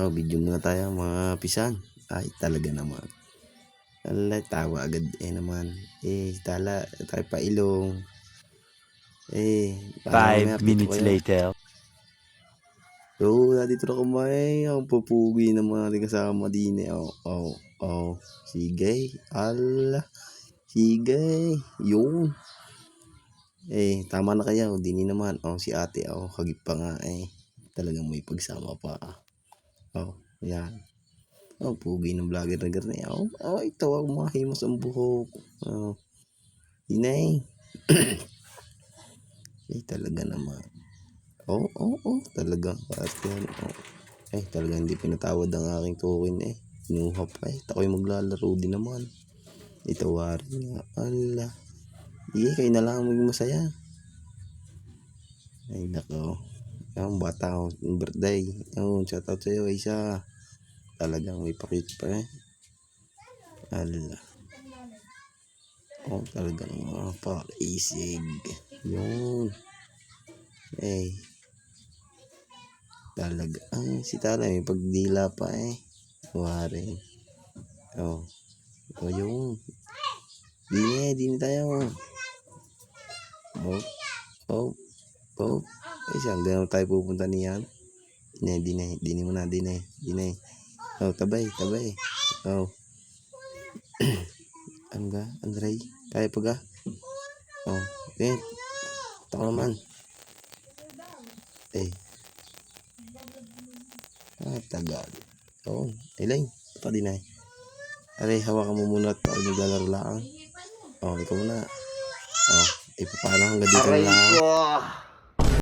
Video muna tayo mga pisan. Ay, talaga naman. Alay, tawa agad naman. Tala, tayo pa ilong. Paano 5 minutes later. Nandito na kumain. Ang pupugi ng mga ating kasama din Sige. Ala. Sige. Yun. Tama na kaya. Dini naman. Si ate. Hagip pa nga Talagang may pagsama pa. Yan. Pugi ng vlogger na gano'n. Ito ako mahimos ang buhok. Inay. Talaga naman. Talaga. Talaga hindi pinatawad ang aking tukin Inuha pa Ako'y maglalaro din naman. Itawarin nga. Ala. Kayo na lang maging masaya. Nako. Yung bata ko. Yung birthday. Shout out sa'yo isa. Talagang may pakit pa Ala. Talagang pakisig. Yun. Talaga. Si Tala may pagdila pa Wari. Yun. Dini tayo. Saan gano'n tayo pupunta niyan? Dini mo na. Tabay. Ano ga? Andrei? Kaya pa ga? Tako naman. Tagal. Ilay. Ito din Aray, hawakan mo muna at ako naglalaro lang. Ikaw muna. Ipapano hanggang dito na lang.